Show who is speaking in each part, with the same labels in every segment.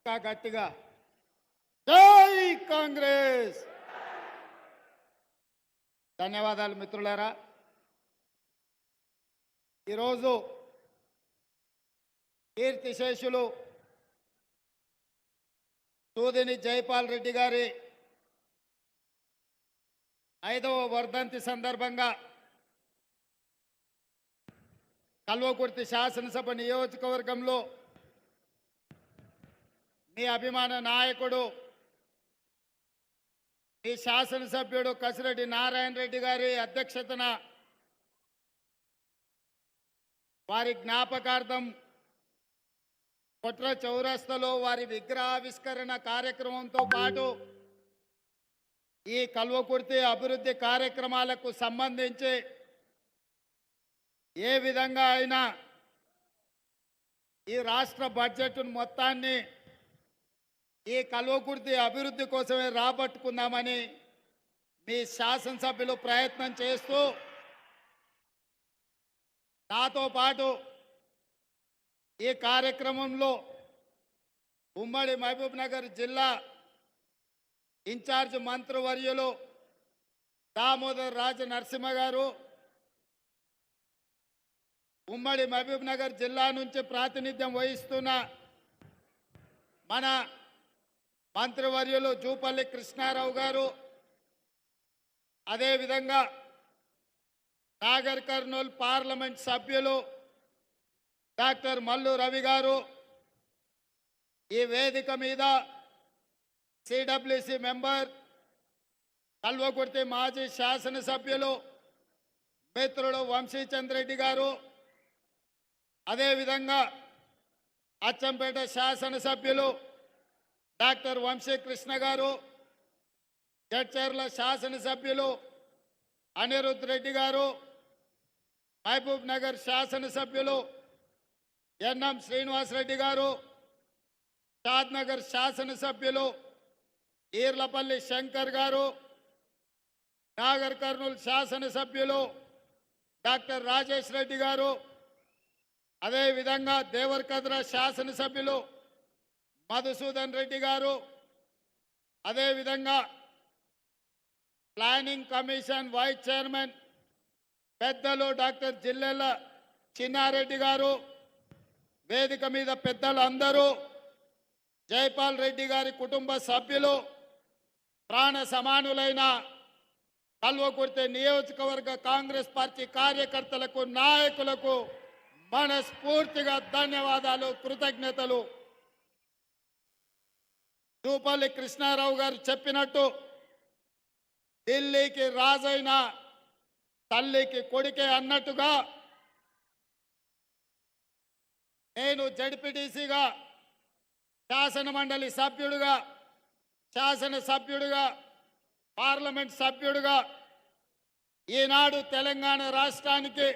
Speaker 1: ఇంకా గట్టిగా జై కాంగ్రెస్. ధన్యవాదాలు మిత్రులారా. ఈరోజు కీర్తిశేషులు సూదిని జైపాల్ రెడ్డి గారి 5వ వర్ధంతి సందర్భంగా కల్వకుర్తి శాసనసభ నియోజకవర్గంలో మీ అభిమాన నాయకుడు మీ శాసనసభ్యుడు కసిరెడ్డి నారాయణ రెడ్డి గారి అధ్యక్షతన వారి జ్ఞాపకార్థం కొట్ర చౌరస్తాలో వారి విగ్రహావిష్కరణ కార్యక్రమంతో పాటు ఈ కల్వకుర్తి అభివృద్ధి కార్యక్రమాలకు సంబంధించి ఏ విధంగా అయినా ఈ రాష్ట్ర బడ్జెట్ మొత్తాన్ని ఈ కల్వకుర్తి అభివృద్ధి కోసమే రాబట్టుకుందామని మీ శాసనసభ్యులు ప్రయత్నం చేస్తూ నాతో పాటు ఈ కార్యక్రమంలో ఉమ్మడి మహబూబ్ నగర్ జిల్లా ఇన్ఛార్జ్ మంత్రివర్యులు దామోదర్ రాజ నరసింహ గారు, ఉమ్మడి మహబూబ్ నగర్ జిల్లా నుంచి ప్రాతినిధ్యం వహిస్తున్న మన మంత్రివర్యులు జూపల్లి కృష్ణారావు గారు, అదేవిధంగా నాగర్ కర్నూలు పార్లమెంట్ సభ్యులు డాక్టర్ మల్లు రవి గారు, ఈ వేదిక మీద సిడబ్ల్యూసి మెంబర్ కల్వకుర్తి మాజీ శాసనసభ్యులు మిత్రుడు వంశీచంద్ర రెడ్డి గారు, అదేవిధంగా అచ్చంపేట శాసనసభ్యులు డాక్టర్ వంశీకృష్ణ గారు, జడ్చర్ల శాసనసభ్యులు అనిరుద్ రెడ్డి గారు, మహబూబ్ నగర్ శాసనసభ్యులు ఎన్ఎం శ్రీనివాసరెడ్డి గారు, షాద్నగర్ శాసనసభ్యులు ఈర్లపల్లి శంకర్ గారు, నాగర్ కర్నూలు శాసనసభ్యులు డాక్టర్ రాజేష్ రెడ్డి గారు, అదేవిధంగా దేవరకద్ర శాసనసభ్యులు మధుసూదన్ రెడ్డి గారు, అదేవిధంగా ప్లానింగ్ కమిషన్ వైస్ చైర్మన్ పెద్దలు డాక్టర్ జిల్లెల చిన్నారెడ్డి గారు, వేదిక మీద పెద్దలు అందరూ, జైపాల్ రెడ్డి గారి కుటుంబ సభ్యులు, ప్రాణ సమానులైన కల్వకుర్తి నియోజకవర్గ కాంగ్రెస్ పార్టీ కార్యకర్తలకు, నాయకులకు మనస్ఫూర్తిగా ధన్యవాదాలు, కృతజ్ఞతలు. జూపల్లి కృష్ణారావు గారు చెప్పినట్టు ఢిల్లీకి రాజైన తల్లికి కొడుకే అన్నట్టుగా నేను జడ్పీటీసీగా, శాసన మండలి సభ్యుడిగా, శాసనసభ్యుడిగా, పార్లమెంట్ సభ్యుడిగా ఈనాడు తెలంగాణ రాష్ట్రానికి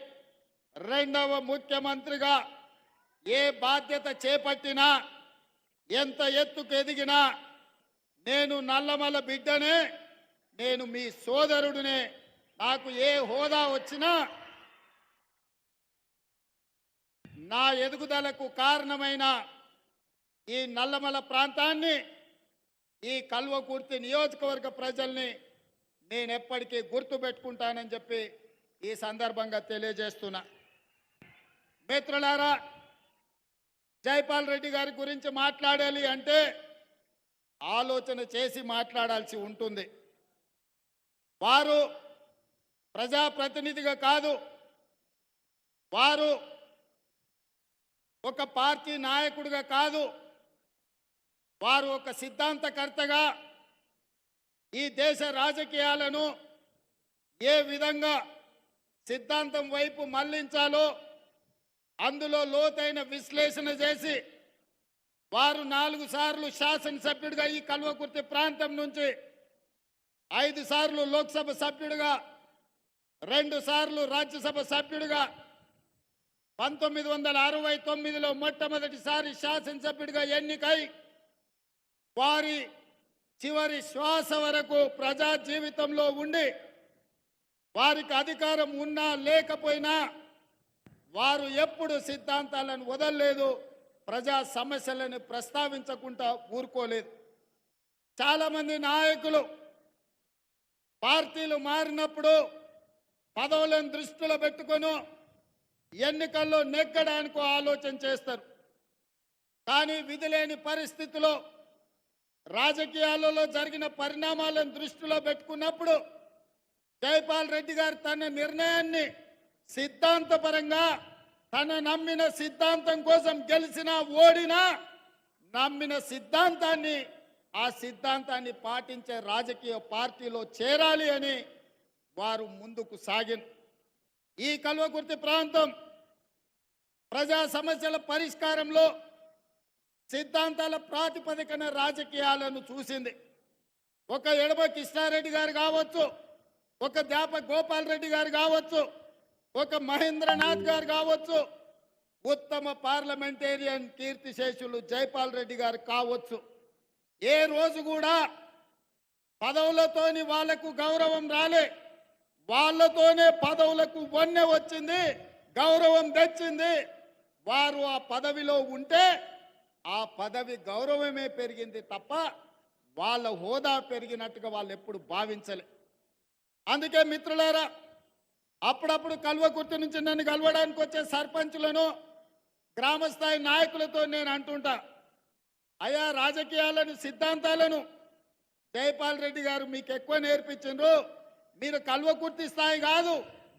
Speaker 1: 2వ ముఖ్యమంత్రిగా ఏ బాధ్యత చేపట్టినా, ఎంత ఎత్తుకు ఎదిగినా నేను నల్లమల బిడ్డనే, నేను మీ సోదరుడినే. నాకు ఏ హోదా వచ్చినా నా ఎదుగుదలకు కారణమైన ఈ నల్లమల ప్రాంతాన్ని, ఈ కల్వకుర్తి నియోజకవర్గ ప్రజల్ని నేను ఎప్పటికీ గుర్తుపెట్టుకుంటానని చెప్పి ఈ సందర్భంగా తెలియజేస్తున్నా. మిత్రులారా, జైపాల్ రెడ్డి గారి గురించి మాట్లాడాలి అంటే ఆలోచన చేసి మాట్లాడాల్సి ఉంటుంది. వారు ప్రజాప్రతినిధిగా కాదు, వారు ఒక పార్టీ నాయకుడిగా కాదు, వారు ఒక సిద్ధాంతకర్తగా ఈ దేశ రాజకీయాలను ఏ విధంగా సిద్ధాంతం వైపు మళ్లించాలో అందులో లోతైన విశ్లేషణ చేసి వారు 4 సార్లు శాసనసభ్యుడిగా ఈ కల్వకుర్తి ప్రాంతం నుంచి, 5 సార్లు లోక్సభ సభ్యుడిగా, 2 సార్లు రాజ్యసభ సభ్యుడిగా, 1969లో మొట్టమొదటిసారి శాసనసభ్యుడిగా ఎన్నికై వారి చివరి శ్వాస వరకు ప్రజా జీవితంలో ఉండి వారికి అధికారం ఉన్నా లేకపోయినా వారు ఎప్పుడు సిద్ధాంతాలను వదలలేదు, ప్రజా సమస్యలను ప్రస్తావించకుండా ఊరుకోలేదు. చాలామంది నాయకులు పార్టీలు మారినప్పుడు పదవులను దృష్టిలో పెట్టుకొని ఎన్నికల్లో నెగ్గడానికి ఆలోచన చేస్తారు. కానీ విధి లేని పరిస్థితిలో రాజకీయాలలో జరిగిన పరిణామాలను దృష్టిలో పెట్టుకున్నప్పుడు జైపాల్ రెడ్డి గారు తన నిర్ణయాన్ని సిద్ధాంతపరంగా తన నమ్మిన సిద్ధాంతం కోసం గెలిచినా ఓడినా నమ్మిన సిద్ధాంతాన్ని ఆ సిద్ధాంతాన్ని పాటించే రాజకీయ పార్టీలో చేరాలి అని వారు ముందుకు సాగిన ఈ కల్వకుర్తి ప్రాంతం ప్రజా సమస్యల పరిష్కారంలో సిద్ధాంతాల ప్రాతిపదికన రాజకీయాలను చూసింది. ఒక ఎడమ కృష్ణారెడ్డి గారు కావచ్చు, ఒక దేప గోపాల్ రెడ్డి గారు కావచ్చు, ఒక మహేంద్రనాథ్ గారు కావచ్చు, ఉత్తమ పార్లమెంటేరియన్ కీర్తిశేషులు జైపాల్ రెడ్డి గారు కావచ్చు. ఏ రోజు కూడా పదవులతోని వాళ్లకు గౌరవం రాలే, వాళ్ళతోనే పదవులకు వన్నె వచ్చింది, గౌరవం తెచ్చింది. వారు ఆ పదవిలో ఉంటే ఆ పదవి గౌరవమే పెరిగింది తప్ప వాళ్ళ హోదా పెరిగినట్టుగా వాళ్ళు ఎప్పుడు భావించలే. అందుకే మిత్రులారా, అప్పుడప్పుడు కల్వకుర్తి నుంచి నన్ను కలవడానికి వచ్చే సర్పంచులను గ్రామస్థాయి నాయకులతో నేను అంటుంటా, అయా రాజకీయాలను సిద్ధాంతాలను జైపాల్ రెడ్డి గారు మీకు ఎక్కువ నేర్పించిండ్రు, మీరు కల్వకుర్తి స్థాయి కాదు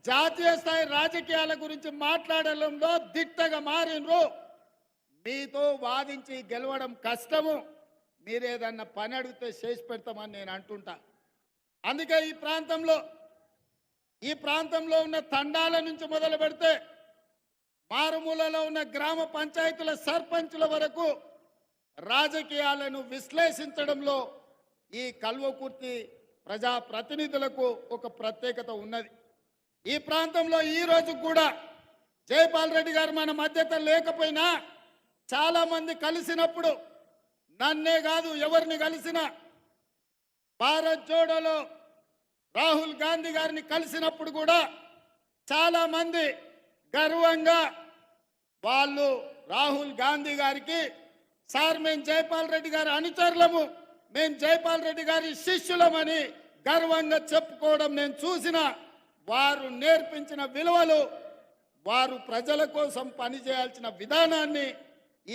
Speaker 1: జాతీయ స్థాయి రాజకీయాల గురించి మాట్లాడడంలో దిట్టగా మారినరు. మీతో వాదించి గెలవడం కష్టము, మీరేదన్నా పని అడిగితే చేసి పెడతామని నేను అంటుంటా. అందుకే ఈ ప్రాంతంలో ఉన్న తండాల నుంచి మొదలు పెడితే మారుమూలలో ఉన్న గ్రామ పంచాయతీల సర్పంచుల వరకు రాజకీయాలను విశ్లేషించడంలో ఈ కల్వకుర్తి ప్రజా ప్రతినిధులకు ఒక ప్రత్యేకత ఉన్నది. ఈ ప్రాంతంలో ఈ రోజు కూడా జైపాల్ రెడ్డి గారు మన మధ్యత లేకపోయినా చాలా మంది కలిసినప్పుడు, నన్నే కాదు ఎవరిని కలిసినా, భారత్ జోడోలో రాహుల్ గాంధీ గారిని కలిసినప్పుడు కూడా చాలా మంది గర్వంగా వాళ్ళు రాహుల్ గాంధీ గారికి, సార్ మేము జైపాల్ రెడ్డి గారి అనుచరులము, మేము జైపాల్ రెడ్డి గారి శిష్యులమని గర్వంగా చెప్పుకోవడం నేను చూసిన. వారు నేర్పించిన విలువలు, వారు ప్రజల కోసం పనిచేయాల్సిన విధానాన్ని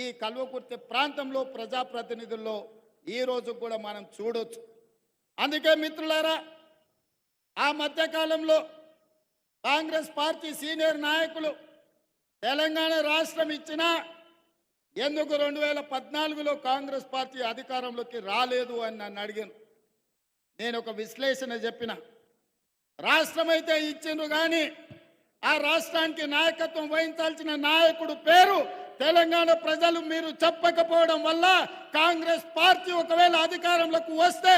Speaker 1: ఈ కల్వకుర్తి ప్రాంతంలో ప్రజాప్రతినిధుల్లో ఈ రోజు కూడా మనం చూడొచ్చు. అందుకే మిత్రులారా, ఆ మధ్యకాలంలో కాంగ్రెస్ పార్టీ సీనియర్ నాయకులు తెలంగాణ రాష్ట్రం ఇచ్చినా ఎందుకు 2014లో కాంగ్రెస్ పార్టీ అధికారంలోకి రాలేదు అని నన్ను అడిగాను. నేను ఒక విశ్లేషణ చెప్పిన, రాష్ట్రం అయితే ఇచ్చిండ్రు కానీ ఆ రాష్ట్రానికి నాయకత్వం వహించాల్సిన నాయకుడు పేరు తెలంగాణ ప్రజలు మీరు చెప్పకపోవడం వల్ల కాంగ్రెస్ పార్టీ ఒకవేళ అధికారంలోకి వస్తే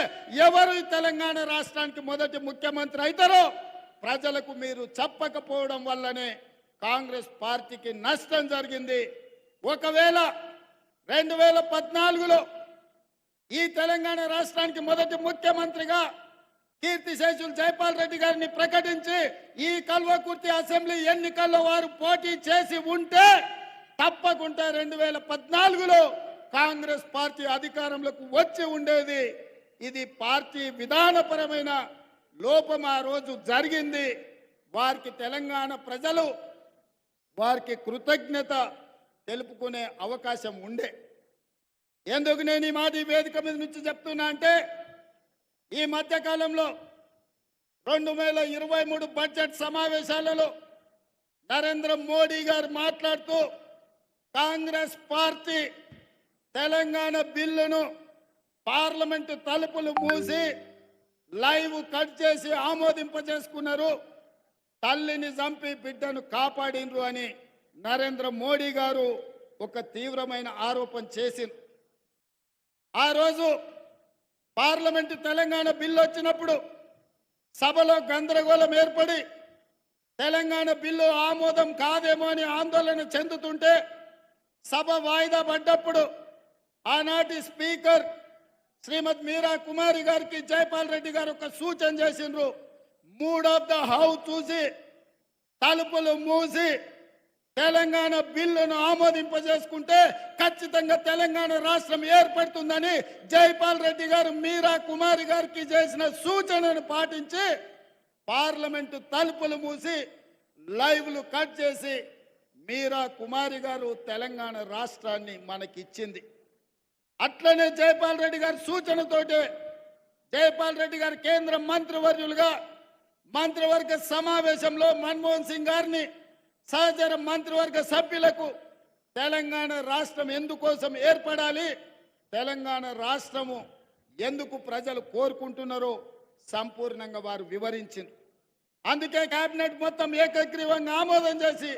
Speaker 1: ఎవరు ఈ తెలంగాణ రాష్ట్రానికి మొదటి ముఖ్యమంత్రి అవుతారో ప్రజలకు మీరు చెప్పకపోవడం వల్లనే కాంగ్రెస్ పార్టీకి నష్టం జరిగింది. ఒకవేళ 2014లో ఈ తెలంగాణ రాష్ట్రానికి మొదటి ముఖ్యమంత్రిగా కీర్తిశేషులు జైపాల్ రెడ్డి గారిని ప్రకటించి ఈ కల్వకుర్తి అసెంబ్లీ ఎన్నికల్లో వారు పోటీ చేసి ఉంటే తప్పకుండా 2014లో కాంగ్రెస్ పార్టీ అధికారంలోకి వచ్చి ఉండేది. ఇది పార్టీ విధానపరమైన లోపం ఆ రోజు జరిగింది. వారికి తెలంగాణ ప్రజలు వారికి కృతజ్ఞత తెలుపుకునే అవకాశం ఉండే. ఎందుకు నేను ఈ మాట ఈ వేదిక మీద నుంచి చెప్తున్నా అంటే, ఈ మధ్యకాలంలో 2023 బడ్జెట్ సమావేశాలలో నరేంద్ర మోడీ గారు మాట్లాడుతూ కాంగ్రెస్ పార్టీ తెలంగాణ బిల్లును పార్లమెంటు తలుపులు మూసి లైవ్ కట్ చేసి ఆమోదింపజేసుకున్నారు, తల్లిని చంపి బిడ్డను కాపాడినరు అని నరేంద్ర మోడీ గారు ఒక తీవ్రమైన ఆరోపణ చేసింది. ఆ రోజు పార్లమెంటు తెలంగాణ బిల్లు వచ్చినప్పుడు సభలో గందరగోళం ఏర్పడి తెలంగాణ బిల్లు ఆమోదం కాదేమో అని ఆందోళన చెందుతుంటే సభ వాయిదా పడ్డప్పుడు ఆనాటి స్పీకర్ శ్రీమతి మీరా కుమారి గారికి జైపాల్ రెడ్డి గారు ఒక సూచన చేసిండ్రు. మూడ్ ఆఫ్ ద హౌస్ చూసి తలుపులు మూసి తెలంగాణ బిల్లును ఆమోదింపజేసుకుంటే ఖచ్చితంగా తెలంగాణ రాష్ట్రం ఏర్పడుతుందని జైపాల్ రెడ్డి గారు మీరా కుమారి గారికి చేసిన సూచనను పాటించి పార్లమెంటు తలుపులు మూసి లైవ్లు కట్ చేసి మీరా కుమారి గారు తెలంగాణ రాష్ట్రాన్ని మనకిచ్చింది. అట్లనే జైపాల్ రెడ్డి గారి సూచనతోటే జైపాల్ రెడ్డి గారు కేంద్ర మంత్రివర్యులుగా మంత్రివర్గ సమావేశంలో మన్మోహన్ సింగ్ గారిని సహచర మంత్రివర్గ సభ్యులకు తెలంగాణ రాష్ట్రం ఎందుకోసం ఏర్పడాలి, తెలంగాణ రాష్ట్రము ఎందుకు ప్రజలు కోరుకుంటున్నారో సంపూర్ణంగా వారు వివరించింది. అందుకే కేబినెట్ మొత్తం ఏకగ్రీవంగా ఆమోదం చేసి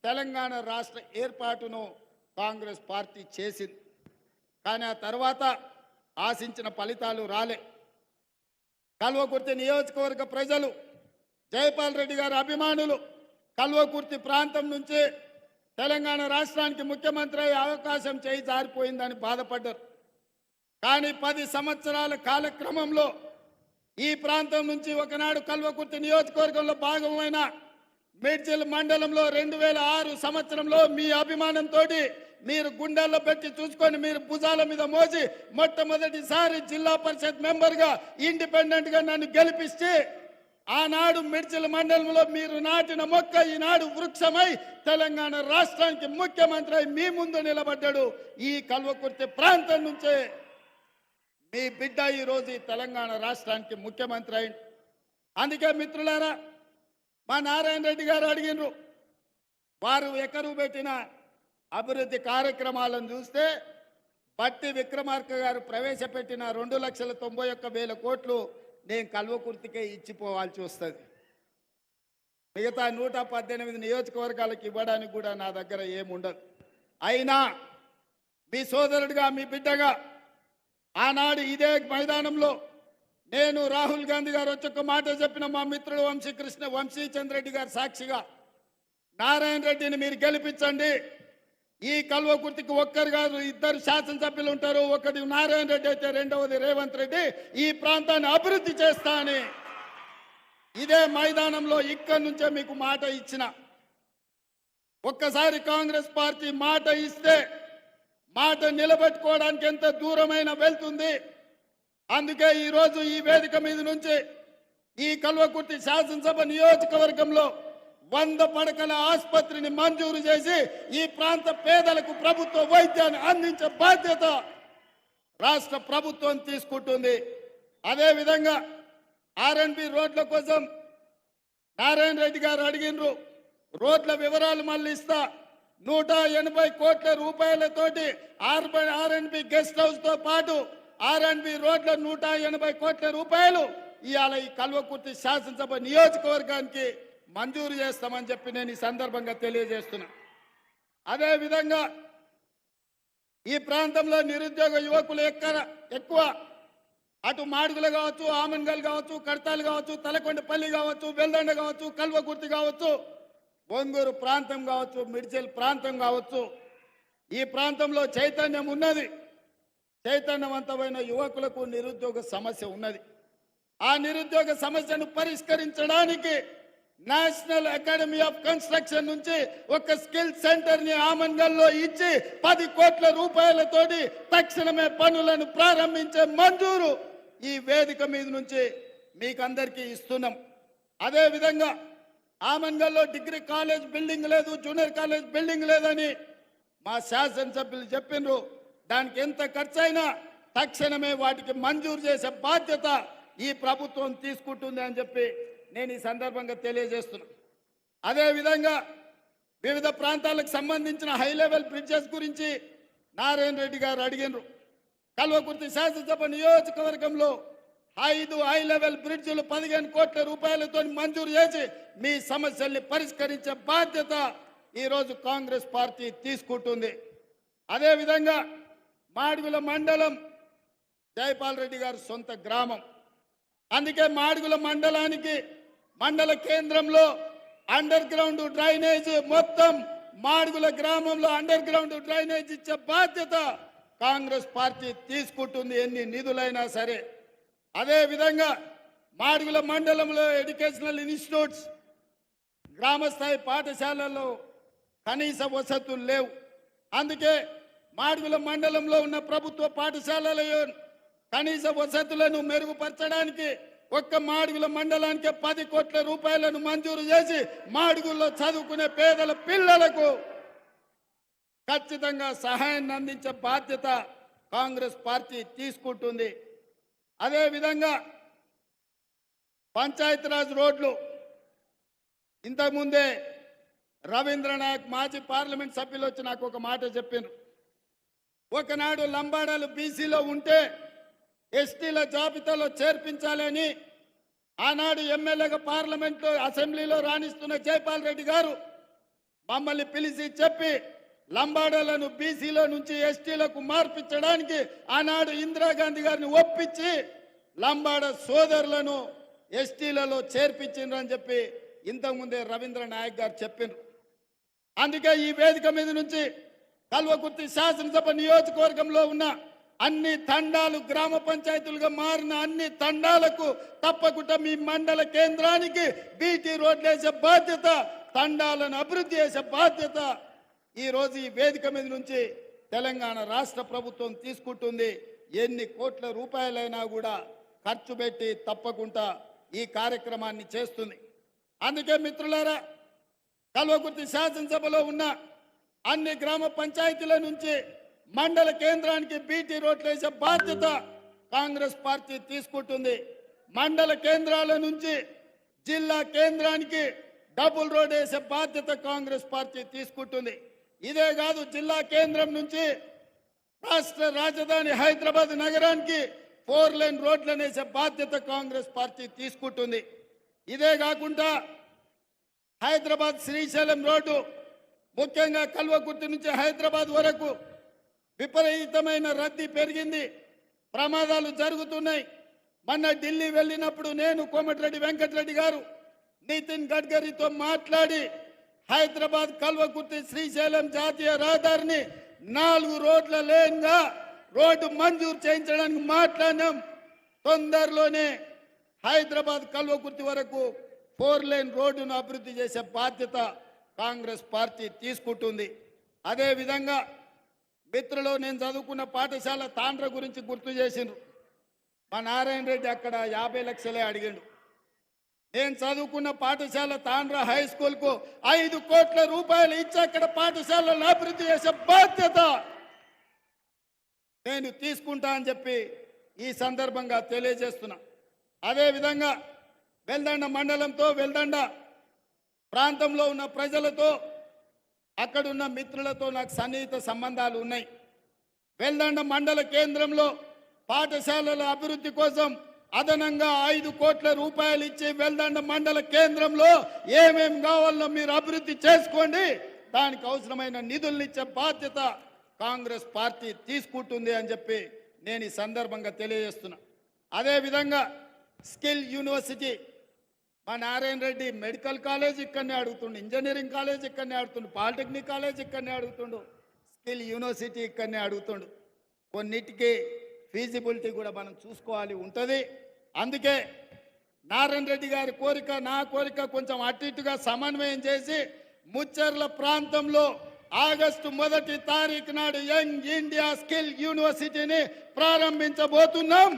Speaker 1: తెలంగాణ రాష్ట్ర ఏర్పాటును కాంగ్రెస్ పార్టీ చేసింది. కానీ ఆ తర్వాత ఆశించిన ఫలితాలు రాలే. కల్వకుర్తి నియోజకవర్గ ప్రజలు, జైపాల్ రెడ్డి గారి అభిమానులు కల్వకుర్తి ప్రాంతం నుంచి తెలంగాణ రాష్ట్రానికి ముఖ్యమంత్రి అయ్యే అవకాశం చేయి జారిపోయిందని బాధపడ్డారు. కానీ 10 సంవత్సరాల కాలక్రమంలో ఈ ప్రాంతం నుంచి ఒకనాడు కల్వకుర్తి నియోజకవర్గంలో భాగమైన మేడ్చల్ మండలంలో 2006 సంవత్సరంలో మీ అభిమానంతో మీరు గుండెల్లో పెట్టి చూసుకొని మీరు భుజాల మీద మోసి మొట్టమొదటిసారి జిల్లా పరిషత్ మెంబర్గా ఇండిపెండెంట్గా నన్ను గెలిపిస్తే ఆనాడు మేడ్చల్ మండలంలో మీరు నాటిన మొక్క ఈనాడు వృక్షమై తెలంగాణ రాష్ట్రానికి ముఖ్యమంత్రి అయి మీ ముందు నిలబడ్డాడు. ఈ కల్వకుర్తి ప్రాంతం నుంచే మీ బిడ్డ ఈరోజు ఈ తెలంగాణ రాష్ట్రానికి ముఖ్యమంత్రి అయింది. అందుకే మిత్రులారా, మా నారాయణ రెడ్డి గారు అడిగినారు, వారు ఎకరు పెట్టిన అభివృద్ధి కార్యక్రమాలను చూస్తే బట్టి విక్రమార్క గారు ప్రవేశపెట్టిన 2,91,000 కోట్లు నేను కల్వకుర్తికే ఇచ్చిపోవాల్సి వస్తుంది. మిగతా 118 నియోజకవర్గాలకు ఇవ్వడానికి కూడా నా దగ్గర ఏముండదు. అయినా మీ సోదరుడిగా మీ బిడ్డగా ఆనాడు ఇదే మైదానంలో నేను రాహుల్ గాంధీ గారు వచ్చి ఒక మాట చెప్పిన మా మిత్రుడు వంశీచంద్రెడ్డి గారు సాక్షిగా, నారాయణ రెడ్డిని మీరు గెలిపించండి, ఈ కల్వకుర్తికి ఒక్కరు కాదు 2 శాసనసభ్యులు ఉంటారు, ఒకటి నారాయణ రెడ్డి అయితే రెండవది రేవంత్ రెడ్డి, ఈ ప్రాంతాన్ని అభివృద్ధి చేస్తా అని ఇదే మైదానంలో ఇక్కడి నుంచే మీకు మాట ఇచ్చిన. ఒక్కసారి కాంగ్రెస్ పార్టీ మాట ఇస్తే మాట నిలబెట్టుకోవడానికి ఎంత దూరమైనా వెళ్తుంది. అందుకే ఈరోజు ఈ వేదిక మీద నుంచి ఈ కల్వకుర్తి శాసనసభ నియోజకవర్గంలో 100 పడకల ఆసుపత్రిని మంజూరు చేసి ఈ ప్రాంత పేదలకు ప్రభుత్వ వైద్యాన్ని అందించే బాధ్యత రాష్ట్ర ప్రభుత్వం తీసుకుంటుంది. అదేవిధంగా R&B రోడ్ల కోసం నారాయణ రెడ్డి గారు అడిగినరు, రోడ్ల వివరాలు మళ్ళీ ఇస్తా. 180 కోట్ల రూపాయలతోటి R&B గెస్ట్ హౌస్ తో పాటు R&B రోడ్ల 180 కోట్ల రూపాయలు ఇవాళ ఈ కల్వకుర్తి శాసనసభ నియోజకవర్గానికి మంజూరు చేస్తామని చెప్పి నేను ఈ సందర్భంగా తెలియజేస్తున్నా. అదేవిధంగా ఈ ప్రాంతంలో నిరుద్యోగ యువకులు ఎక్కువ అటు మాడుగులు కావచ్చు, ఆమన్గల్ కావచ్చు, కడతాలు కావచ్చు, తలకొండపల్లి కావచ్చు, వెల్దండ కావచ్చు, కల్వకుర్తి కావచ్చు, బొంగూరు ప్రాంతం కావచ్చు, మిడ్చల్ ప్రాంతం కావచ్చు, ఈ ప్రాంతంలో చైతన్యం ఉన్నది. చైతన్యవంతమైన యువకులకు నిరుద్యోగ సమస్య ఉన్నది. ఆ నిరుద్యోగ సమస్యను పరిష్కరించడానికి నేషనల్ అకాడమీ ఆఫ్ కన్స్ట్రక్షన్ నుంచి ఒక స్కిల్ సెంటర్ ని ఆమన్గల్లో ఇచ్చి 10 కోట్ల రూపాయలతోటి తక్షణమే పనులను ప్రారంభించే మంజూరు ఈ వేదిక మీద నుంచి మీకు అందరికీ ఇస్తున్నాం. అదేవిధంగా ఆమన్గల్లో డిగ్రీ కాలేజ్ బిల్డింగ్ లేదు, జూనియర్ కాలేజ్ బిల్డింగ్ లేదని మా శాసనసభ్యులు చెప్పినారు. దానికి ఎంత ఖర్చైనా తక్షణమే వాటికి మంజూరు చేసే బాధ్యత ఈ ప్రభుత్వం తీసుకుంటుంది అని చెప్పి నేను ఈ సందర్భంగా తెలియజేస్తున్నా. అదేవిధంగా వివిధ ప్రాంతాలకు సంబంధించిన హై లెవెల్ బ్రిడ్జెస్ గురించి నారాయణ రెడ్డి గారు అడిగినారు. కల్వకుర్తి శాసనసభ నియోజకవర్గంలో 5 హై లెవెల్ బ్రిడ్జిలు 15 కోట్ల రూపాయలతో మంజూరు చేసి మీ సమస్యల్ని పరిష్కరించే బాధ్యత ఈరోజు కాంగ్రెస్ పార్టీ తీసుకుంటుంది. అదేవిధంగా మాడుగుల మండలం జైపాల్ రెడ్డి గారు సొంత గ్రామం. అందుకే మాడుగుల మండలానికి మండల కేంద్రంలో అండర్ గ్రౌండ్ డ్రైనేజ్ మొత్తం మాడుగుల గ్రామంలో అండర్ గ్రౌండ్ డ్రైనేజ్ ఇచ్చే బాధ్యత కాంగ్రెస్ పార్టీ తీసుకుంటుంది, ఎన్ని నిధులైనా సరే. అదేవిధంగా మాడుగుల మండలంలో ఎడ్యుకేషనల్ ఇన్స్టిట్యూట్స్, గ్రామస్థాయి పాఠశాలల్లో కనీస వసతులు లేవు. అందుకే మాడుగుల మండలంలో ఉన్న ప్రభుత్వ పాఠశాలలో కనీస వసతులను మెరుగుపరచడానికి ఒక్క మాడుగుల మండలానికి 10 కోట్ల రూపాయలను మంజూరు చేసి మాడుగుల్లో చదువుకునే పేదల పిల్లలకు ఖచ్చితంగా సహాయాన్ని అందించే బాధ్యత కాంగ్రెస్ పార్టీ తీసుకుంటుంది. అదేవిధంగా పంచాయతీరాజ్ రోడ్లు ఇంతకుముందే రవీంద్ర నాయక్ మాజీ పార్లమెంట్ సభ్యులు వచ్చి నాకు ఒక మాట చెప్పారు. ఒకనాడు లంబాడాలు బీసీలో ఉంటే ఎస్టీల జాబితాలో చేర్పించాలని ఆనాడు ఎమ్మెల్యేగా పార్లమెంట్లో అసెంబ్లీలో రాణిస్తున్న జైపాల్ రెడ్డి గారు మమ్మల్ని పిలిచి చెప్పి లంబాడాలను బీసీలో నుంచి ఎస్టీలకు మార్పించడానికి ఆనాడు ఇందిరాగాంధీ గారిని ఒప్పించి లంబాడ సోదరులను ఎస్టీలలో చేర్పించిండ్రని చెప్పి ఇంతకుముందే రవీంద్ర నాయక్ గారు చెప్పారు. అందుకే ఈ వేదిక మీద నుంచి కల్వకుర్తి శాసనసభ నియోజకవర్గంలో ఉన్న అన్ని తండాలు గ్రామ పంచాయతీలుగా మారిన అన్ని తండాలకు తప్పకుండా మీ మండల కేంద్రానికి బీటీ రోడ్లు వేసే బాధ్యత, తండాలను అభివృద్ధి చేసే బాధ్యత ఈరోజు ఈ వేదిక మీద నుంచి తెలంగాణ రాష్ట్ర ప్రభుత్వం తీసుకుంటుంది. ఎన్ని కోట్ల రూపాయలైనా కూడా ఖర్చు పెట్టి తప్పకుండా ఈ కార్యక్రమాన్ని చేస్తుంది. అందుకే మిత్రులారా, కల్వకుర్తి శాసనసభలో ఉన్న అన్ని గ్రామ పంచాయతీల నుంచి మండల కేంద్రానికి బీటీ రోడ్లు వేసే బాధ్యత కాంగ్రెస్ పార్టీ తీసుకుంటుంది. మండల కేంద్రాల నుంచి జిల్లా కేంద్రానికి డబుల్ రోడ్ వేసే బాధ్యత కాంగ్రెస్ పార్టీ తీసుకుంటుంది. ఇదే కాదు, జిల్లా కేంద్రం నుంచి రాష్ట్ర రాజధాని హైదరాబాద్ నగరానికి 4 లేన్ రోడ్లను వేసే బాధ్యత కాంగ్రెస్ పార్టీ తీసుకుంటుంది. ఇదే కాకుండా హైదరాబాద్ శ్రీశైలం రోడ్డు, ముఖ్యంగా కల్వకుర్తి నుంచి హైదరాబాద్ వరకు విపరీతమైన రద్దీ పెరిగింది, ప్రమాదాలు జరుగుతున్నాయి. మొన్న ఢిల్లీ వెళ్ళినప్పుడు నేను, కోమటిరెడ్డి వెంకటరెడ్డి గారు, నితిన్ గడ్కరీతో మాట్లాడి హైదరాబాద్ కల్వకుర్తి శ్రీశైలం జాతీయ రహదారిని 4 రోడ్ల లేన్గా రోడ్డు మంజూరు చేయించడానికి మాట్లాడినాం. తొందరలోనే హైదరాబాద్ కల్వకుర్తి వరకు 4 లేన్ రోడ్డును అభివృద్ధి చేసే బాధ్యత కాంగ్రెస్ పార్టీ తీసుకుంటుంది. అదేవిధంగా మిత్రులు, నేను చదువుకున్న పాఠశాల తాండ్ర గురించి గుర్తు చేసిండ్రు. మా నారాయణ రెడ్డి అక్కడ 50 లక్షలే అడిగిండు. నేను చదువుకున్న పాఠశాల తాండ్ర హై స్కూల్కు 5 కోట్ల రూపాయలు ఇచ్చి అక్కడ పాఠశాలను అభివృద్ధి చేసే బాధ్యత నేను తీసుకుంటా అని చెప్పి ఈ సందర్భంగా తెలియజేస్తున్నా. అదేవిధంగా వెల్దండ మండలంతో, వెల్దండ ప్రాంతంలో ఉన్న ప్రజలతో, అక్కడున్న మిత్రులతో నాకు సన్నిహిత సంబంధాలు ఉన్నాయి. వెల్దండ మండల కేంద్రంలో పాఠశాలల అభివృద్ధి కోసం అదనంగా 5 కోట్ల రూపాయలు ఇచ్చి వెల్దండ మండల కేంద్రంలో ఏమేం కావాలో మీరు అభివృద్ధి చేసుకోండి, దానికి అవసరమైన నిధులను ఇచ్చే బాధ్యత కాంగ్రెస్ పార్టీ తీసుకుంటుంది అని చెప్పి నేను ఈ సందర్భంగా తెలియజేస్తున్నా. అదేవిధంగా స్కిల్ యూనివర్సిటీ, మా నారాయణ రెడ్డి మెడికల్ కాలేజ్ ఇక్కడనే అడుగుతుండు, ఇంజనీరింగ్ కాలేజ్ ఇక్కడనే అడుగుతుండు, పాలిటెక్నిక్ కాలేజ్ ఇక్కడనే అడుగుతుండు, స్కిల్ యూనివర్సిటీ ఇక్కడనే అడుగుతుండు. కొన్నిటికి ఫీజిబిలిటీ కూడా మనం చూసుకోవాలి ఉంటుంది. అందుకే నారాయణ రెడ్డి గారి కోరిక, నా కోరిక కొంచెం అటు ఇటుగా సమన్వయం చేసి ముచ్చర్ల ప్రాంతంలో ఆగస్టు 1వ తారీఖు నాడు యంగ్ ఇండియా స్కిల్ యూనివర్సిటీని ప్రారంభించబోతున్నాం.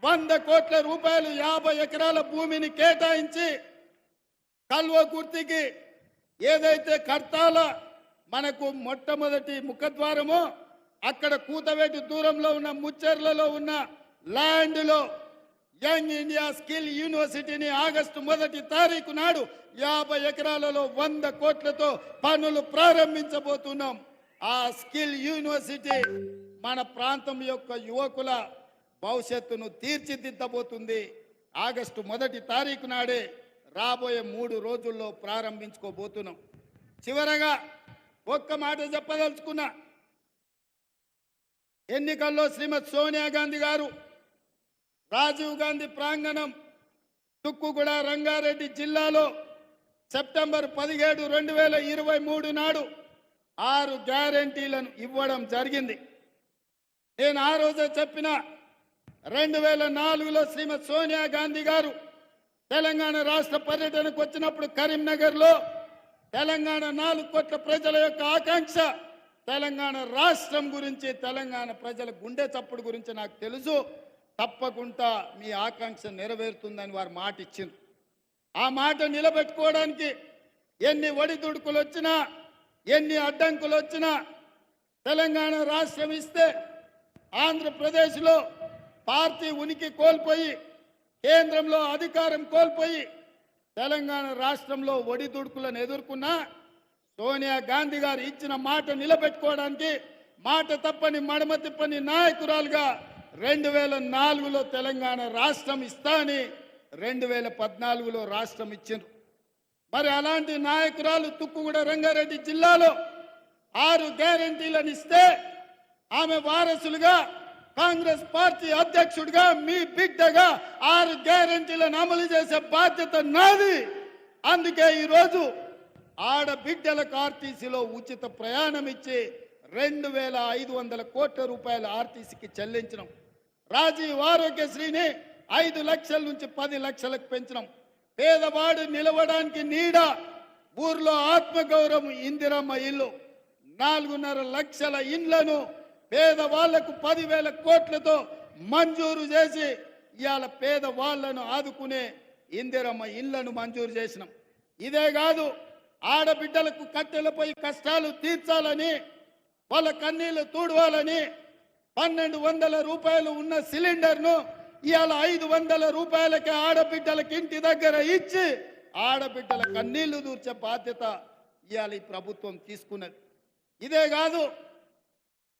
Speaker 1: 100 కోట్ల రూపాయలు 50 ఎకరాల భూమిని కేటాయించి కల్వకుర్తికి ఏదైతే కర్తాల మనకు మొట్టమొదటి ముఖద్వారమో అక్కడ కూతవేటి దూరంలో ఉన్న ముచ్చర్లలో ఉన్న ల్యాండ్లో యంగ్ ఇండియా స్కిల్ యూనివర్సిటీని ఆగస్టు 1వ తారీఖు నాడు 50 ఎకరాలలో 100 కోట్లతో పనులు ప్రారంభించబోతున్నాం. ఆ స్కిల్ యూనివర్సిటీ మన ప్రాంతం యొక్క యువకుల భవిష్యత్తును తీర్చిదిద్దబోతుంది. ఆగస్టు 1వ తారీఖు నాడే రాబోయే 3 రోజుల్లో ప్రారంభించుకోబోతున్నాం. చివరగా ఒక్క మాట చెప్పదలుచుకున్నా. ఎన్నికల్లో శ్రీమతి సోనియా గాంధీ గారు రాజీవ్ గాంధీ ప్రాంగణం తుక్కుగూడ రంగారెడ్డి జిల్లాలో సెప్టెంబర్ 17, 2023 నాడు 6 గ్యారెంటీలను ఇవ్వడం జరిగింది. నేను ఆ రోజే చెప్పిన 2004లో శ్రీమతి సోనియా గాంధీ గారు తెలంగాణ రాష్ట్ర పర్యటనకు వచ్చినప్పుడు కరీంనగర్లో తెలంగాణ 4 కోట్ల ప్రజల యొక్క ఆకాంక్ష, తెలంగాణ రాష్ట్రం గురించి, తెలంగాణ ప్రజల గుండె చప్పుడు గురించి నాకు తెలుసు. తప్పకుండా మీ ఆకాంక్ష నెరవేరుతుందని వారు మాట ఇచ్చింది. ఆ మాట నిలబెట్టుకోవడానికి ఎన్ని ఒడిదుడుకులు వచ్చినా, ఎన్ని అడ్డంకులు వచ్చినా, తెలంగాణ రాష్ట్రం ఇస్తే ఆంధ్రప్రదేశ్లో పార్టీ ఉనికి కోల్పోయి, కేంద్రంలో అధికారం కోల్పోయి, తెలంగాణ రాష్ట్రంలో ఒడిదుడుకులను ఎదుర్కొన్న సోనియా గాంధీ గారు ఇచ్చిన మాట నిలబెట్టుకోవడానికి మాట తప్పని మడమ తిప్పని నాయకురాలుగా 2004లో తెలంగాణ రాష్ట్రం ఇస్తా అని 2014లో రాష్ట్రం ఇచ్చిండ్రు. మరి అలాంటి నాయకురాలు తుక్కుగూడ రంగారెడ్డి జిల్లాలో 6 గ్యారెంటీలను ఇస్తే ఆమె వారసులుగా, కాంగ్రెస్ పార్టీ అధ్యక్షుడిగా, మీ బిడ్డగా 6 గ్యారెంటీలను అమలు చేసే బాధ్యత నాది. అందుకే ఈరోజు ఆడబిడ్డలకు ఆర్టీసీలో ఉచిత ప్రయాణం ఇచ్చి 2500 కోట్ల రూపాయలు ఆర్టీసీకి చెల్లించడం, రాజీవ్ ఆరోగ్యశ్రీని 5 లక్షల నుంచి 10 లక్షలకు పెంచడం, పేదవాడు నిలవడానికి నీడ, ఊర్లో ఆత్మగౌరవం ఇందిరమ్మ ఇల్లు, 4.5 లక్షల ఇండ్లను పేదవాళ్లకు 10,000 కోట్లతో మంజూరు చేసి ఇవాళ పేదవాళ్లను ఆదుకునే ఇందిరమ్మ ఇళ్లను మంజూరు చేసినాం. ఇదే కాదు, ఆడబిడ్డలకు కట్టెలపై కష్టాలు తీర్చాలని, వాళ్ళ కన్నీళ్లు తూడవాలని 1,200 రూపాయలు ఉన్న సిలిండర్ను ఇవాళ 500 రూపాయలకే ఆడబిడ్డలకు ఇంటి దగ్గర ఇచ్చి ఆడబిడ్డల కన్నీళ్లు దూర్చే బాధ్యత ఇవాళ ఈ ప్రభుత్వం తీసుకున్నది. ఇదే కాదు,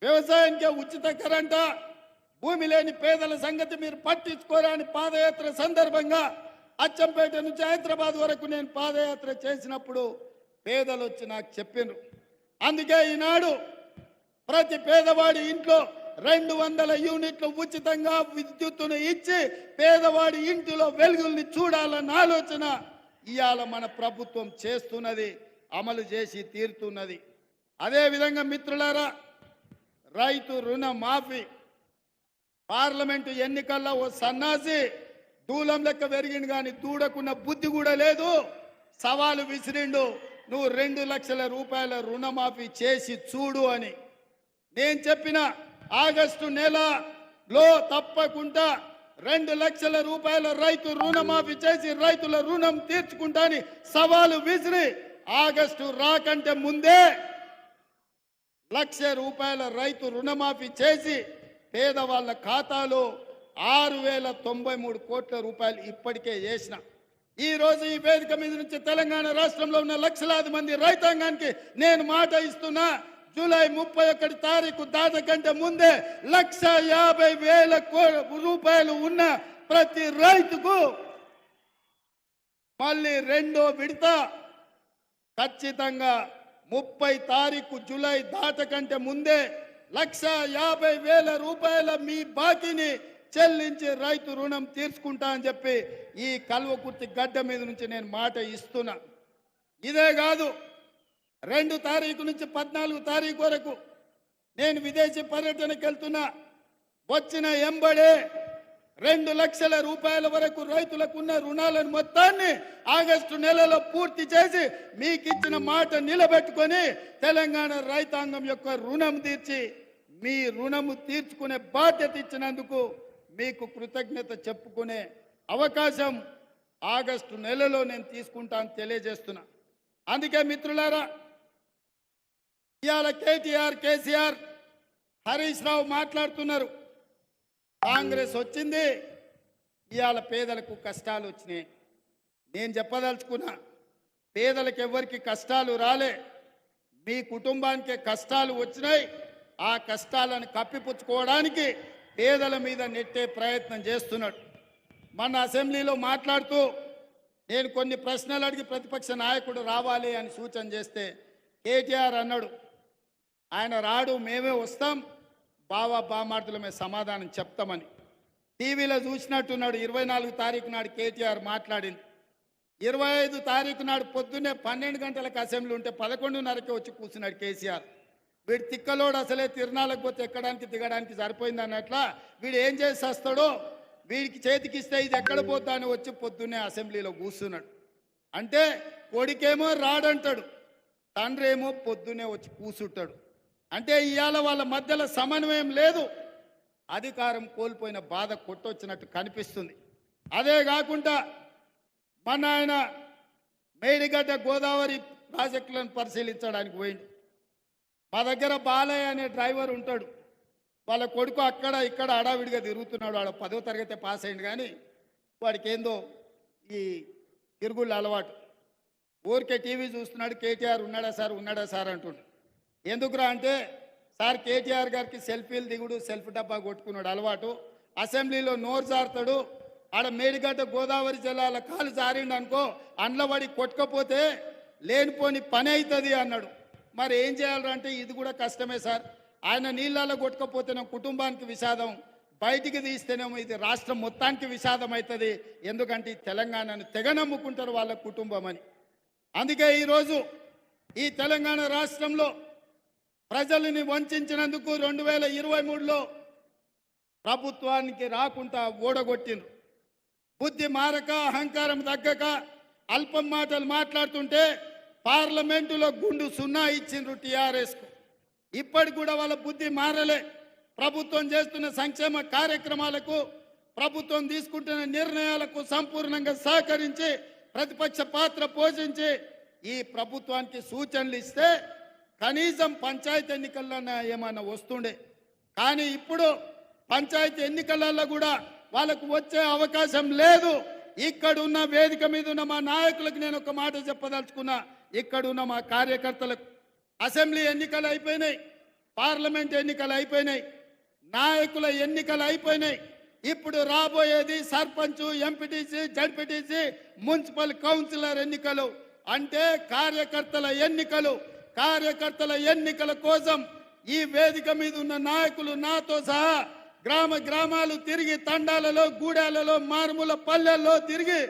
Speaker 1: వ్యవసాయానికి ఉచిత కరెంట, భూమి లేని పేదల సంగతి మీరు పట్టించుకోరని పాదయాత్ర సందర్భంగా అచ్చంపేట నుంచి హైదరాబాద్ వరకు నేను పాదయాత్ర చేసినప్పుడు పేదలు వచ్చి నాకు చెప్పినారు. అందుకే ఈనాడు ప్రతి పేదవాడి ఇంట్లో 200 యూనిట్లు ఉచితంగా విద్యుత్తును ఇచ్చి పేదవాడి ఇంటిలో వెలుగుల్ని చూడాలన్న ఆలోచన ఇవాళ మన ప్రభుత్వం చేస్తున్నది, అమలు చేసి తీరుతున్నది. అదేవిధంగా మిత్రులారా, రైతు రుణ మాఫీ పార్లమెంటు ఎన్నికల్లో ఓ సన్నాసి దూలం లెక్క పెరిగిండు కానీ దూడకున్న బుద్ధి కూడా లేదు. సవాలు విసిరిండు, నువ్వు 2 లక్షల రూపాయల రుణమాఫీ చేసి చూడు అని. నేను చెప్పిన ఆగస్టు నెలలో తప్పకుండా 2 లక్షల రూపాయల రైతు రుణమాఫీ చేసి రైతుల రుణం తీర్చుకుంటా అని సవాలు విసిరి ఆగస్టు రాకంటే ముందే 1 లక్ష రూపాయల రైతు రుణమాఫీ చేసి పేదవాళ్ళ ఖాతాలో 6,093 కోట్ల రూపాయలు ఇప్పటికే చేసిన. ఈ రోజు ఈ వేదిక మీద నుంచి తెలంగాణ రాష్ట్రంలో ఉన్న లక్షలాది మంది రైతాంగానికి నేను మాట ఇస్తున్నా, జూలై 31 తారీఖు దాటకంటే ముందే 1,50,000 రూపాయలు ఉన్న ప్రతి రైతుకు మళ్ళీ 2వ విడత ఖచ్చితంగా 30 తారీఖు జూలై దాటకంటే ముందే 1,50,000 రూపాయల మీ బాకీని చెల్లించి రైతు రుణం తీర్చుకుంటా అని చెప్పి ఈ కల్వకుర్తి గడ్డ మీద నుంచి నేను మాట ఇస్తున్నా. ఇదే కాదు, 2 తారీఖు నుంచి 14 తారీఖు వరకు నేను విదేశీ పర్యటనకు వెళ్తున్నా. వచ్చిన ఎంబడే 2 లక్షల రూపాయల వరకు రైతులకు ఉన్న రుణాలను మొత్తాన్ని ఆగస్టు నెలలో పూర్తి చేసి మీకు ఇచ్చిన మాట నిలబెట్టుకొని తెలంగాణ రైతాంగం యొక్క రుణం తీర్చి మీ రుణము తీర్చుకునే బాధ్యత ఇచ్చినందుకు మీకు కృతజ్ఞత చెప్పుకునే అవకాశం ఆగస్టు నెలలో నేను తీసుకుంటాను తెలియజేస్తున్నా. అందుకే మిత్రులారా, ఇవాళ కేటీఆర్, కేసీఆర్, హరీష్ రావు మాట్లాడుతున్నారు, కాంగ్రెస్ వచ్చింది ఇవాళ పేదలకు కష్టాలు వచ్చినాయి. నేను చెప్పదలుచుకున్నా, పేదలకు ఎవరికి కష్టాలు రాలే, మీ కుటుంబానికే కష్టాలు వచ్చినాయి. ఆ కష్టాలను కప్పిపుచ్చుకోవడానికి పేదల మీద నెట్టే ప్రయత్నం చేస్తున్నాడు. మన అసెంబ్లీలో మాట్లాడుతూ నేను కొన్ని ప్రశ్నలు అడిగి ప్రతిపక్ష నాయకుడు రావాలి అని సూచన చేస్తే కేటీఆర్ అన్నాడు, ఆయన రాడు, మేమే వస్తాం, బావా బామార్దులమే సమాధానం చెప్తామని. టీవీలో చూసినట్టున్నాడు. 24 తారీఖు నాడు కేటీఆర్ మాట్లాడింది. 25 తారీఖు నాడు పొద్దున్నే 12 గంటలకు అసెంబ్లీ ఉంటే 11:30కి వచ్చి కూర్చున్నాడు కేసీఆర్. వీడు తిక్కలోడు, అసలే తిరణాలకు పోతే ఎక్కడానికి దిగడానికి సరిపోయింది అన్నట్లా వీడు ఏం చేసి వస్తాడో, వీడికి చేతికిస్తే ఇది ఎక్కడ పోతా అని వచ్చి పొద్దున్నే అసెంబ్లీలో కూర్చున్నాడు. అంటే కొడుకేమో రాడంటాడు, తండ్రి ఏమో పొద్దునే వచ్చి కూసుంటాడు. అంటే ఇవాళ వాళ్ళ మధ్యలో సమన్వయం లేదు. అధికారం కోల్పోయిన బాధ కొట్టొచ్చినట్టు కనిపిస్తుంది. అదే కాకుండా మన ఆయన మేడిగడ్డ గోదావరి ప్రాజెక్టులను పరిశీలించడానికి పోయిండు. మా దగ్గర బాలయ్య అనే డ్రైవర్ ఉంటాడు. వాళ్ళ కొడుకు అక్కడ ఇక్కడ అడావిడిగా తిరుగుతున్నాడు. వాడు 10వ తరగతి పాస్ అయింది, కానీ వాడికి ఏందో ఈ తిరుగుళ్ళు అలవాటు. ఊరికే టీవీ చూస్తున్నాడు. కేటీఆర్ ఉన్నాడా సార్ అంటుండు. ఎందుకురా అంటే, సార్ కేటీఆర్ గారికి సెల్ఫీలు దిగుడు, సెల్ఫ్ డబ్బా కొట్టుకున్నాడు అలవాటు. అసెంబ్లీలో నోరు జారుతాడు. ఆడ మేడిగడ్డ గోదావరి జిల్లాల కాలు జారిండు అనుకో, అండ్లబడి కొట్టుకపోతే లేనిపోని పని అవుతుంది అన్నాడు. మరి ఏం చేయాలంటే ఇది కూడా కష్టమే సార్. ఆయన నీళ్ళలో కొట్టుకపోతేనేమో కుటుంబానికి విషాదం, బయటికి తీస్తేనేమో ఇది రాష్ట్రం మొత్తానికి విషాదం అవుతుంది. ఎందుకంటే ఈ తెలంగాణను తెగ నమ్ముకుంటారు వాళ్ళ కుటుంబం అని. అందుకే ఈరోజు ఈ తెలంగాణ రాష్ట్రంలో ప్రజల్ని వంచినందుకు 2023లో ప్రభుత్వానికి రాకుండా ఓడగొట్టిండ్రు. బుద్ధి మారక, అహంకారం తగ్గక అల్పం మాటలు మాట్లాడుతుంటే పార్లమెంటులో గుండు సున్నా ఇచ్చిండ్రు టీఆర్ఎస్కు. ఇప్పటికి కూడా వాళ్ళ బుద్ధి మారలే. ప్రభుత్వం చేస్తున్న సంక్షేమ కార్యక్రమాలకు, ప్రభుత్వం తీసుకుంటున్న నిర్ణయాలకు సంపూర్ణంగా సహకరించి ప్రతిపక్ష పాత్ర పోషించి ఈ ప్రభుత్వానికి సూచనలు ఇస్తే కనీసం పంచాయతీ ఎన్నికల్లో ఏమన్నా వస్తుండే. కానీ ఇప్పుడు పంచాయతీ ఎన్నికలలో కూడా వాళ్ళకు వచ్చే అవకాశం లేదు. ఇక్కడున్న వేదిక మీద ఉన్న మా నాయకులకు నేను ఒక మాట చెప్పదలుచుకున్నా. ఇక్కడున్న మా కార్యకర్తలకు అసెంబ్లీ ఎన్నికలు అయిపోయినాయి, పార్లమెంట్ ఎన్నికలు అయిపోయినాయి, నాయకుల ఎన్నికలు అయిపోయినాయి. ఇప్పుడు రాబోయేది sarpanch, MPTC, ZPTC, municipal councillor ఎన్నికలు. అంటే కార్యకర్తల ఎన్నికలు. కార్యకర్తల ఎన్నికల కోసం ఈ వేదిక మీద ఉన్న నాయకులు నాతో సహా గ్రామాలు తిరిగి, తండాలలో, గూడాలలో, మారుమూల పల్లెల్లో తిరిగి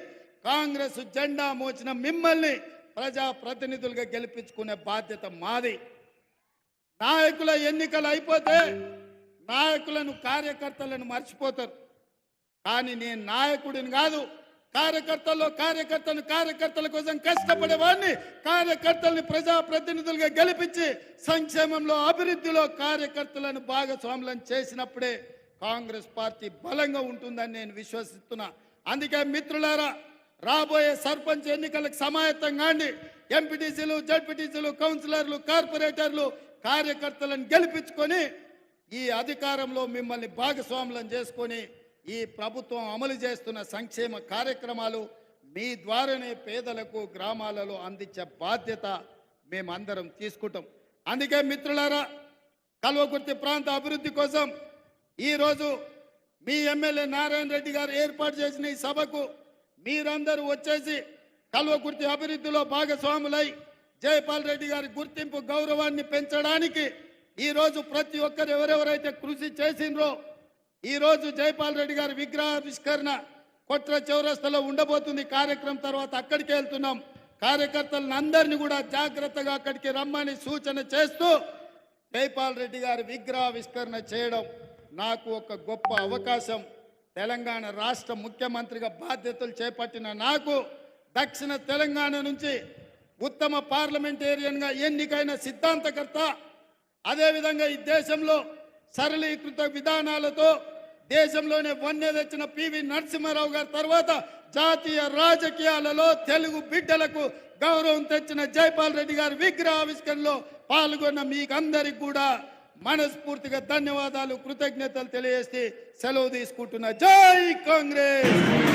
Speaker 1: కాంగ్రెస్ జెండా మోచిన మిమ్మల్ని ప్రజా ప్రతినిధులుగా గెలిపించుకునే బాధ్యత మాది. నాయకుల ఎన్నికలు అయిపోతే నాయకులను, కార్యకర్తలను మర్చిపోతారు. కానీ నేను నాయకుడిని కాదు, కార్యకర్తల కోసం కష్టపడేవాడిని. కార్యకర్తల్ని ప్రజాప్రతినిధులుగా గెలిపించి సంక్షేమంలో, అభివృద్ధిలో కార్యకర్తలను భాగస్వాములను చేసినప్పుడే కాంగ్రెస్ పార్టీ బలంగా ఉంటుందని నేను విశ్వసిస్తున్నా. అందుకే మిత్రులారా, రాబోయే సర్పంచ్ ఎన్నికలకు సమాయత్తం కాండి. ఎంపీటీసీలు, జడ్పీటీసీలు, కౌన్సిలర్లు, కార్పొరేటర్లు, కార్యకర్తలను గెలిపించుకొని ఈ అధికారంలో మిమ్మల్ని భాగస్వాములను చేసుకొని ఈ ప్రభుత్వం అమలు చేస్తున్న సంక్షేమ కార్యక్రమాలు మీ ద్వారానే పేదలకు గ్రామాలలో అందించే బాధ్యత మేమందరం తీసుకుంటాం. అందుకే మిత్రులారా, కల్వకుర్తి ప్రాంత అభివృద్ధి కోసం ఈరోజు మీ ఎమ్మెల్యే నారాయణ రెడ్డి గారు ఏర్పాటు చేసిన ఈ సభకు మీరందరూ వచ్చేసి కల్వకుర్తి అభివృద్ధిలో భాగస్వాములై జైపాల్ రెడ్డి గారి గుర్తింపు, గౌరవాన్ని పెంచడానికి ఈరోజు ప్రతి ఒక్కరు ఎవరెవరైతే కృషి చేసిండ్రో, ఈరోజు జైపాల్ రెడ్డి గారి విగ్రహావిష్కరణ కొట్ర చౌరస్తాలో ఉండబోతుంది. కార్యక్రమం తర్వాత అక్కడికి వెళ్తున్నాం. కార్యకర్తలను అందరినీ కూడా జాగ్రత్తగా అక్కడికి రమ్మని సూచన చేస్తూ జైపాల్ రెడ్డి గారి విగ్రహావిష్కరణ చేయడం నాకు ఒక గొప్ప అవకాశం. తెలంగాణ రాష్ట్ర ముఖ్యమంత్రిగా బాధ్యతలు చేపట్టిన నాకు దక్షిణ తెలంగాణ నుంచి ఉత్తమ పార్లమెంటేరియన్గా ఎన్నికైన సిద్ధాంతకర్త, అదేవిధంగా ఈ దేశంలో సరళీకృత విధానాలతో దేశంలోనే వన్నె తెచ్చిన పివి నరసింహారావు గారి తర్వాత జాతీయ రాజకీయాలలో తెలుగు బిడ్డలకు గౌరవం తెచ్చిన జైపాల్ రెడ్డి గారి విగ్రహావిష్కరణలో పాల్గొన్న మీకందరికి కూడా మనస్ఫూర్తిగా ధన్యవాదాలు, కృతజ్ఞతలు తెలియజేసి సెలవు తీసుకుంటున్నా. జై కాంగ్రెస్.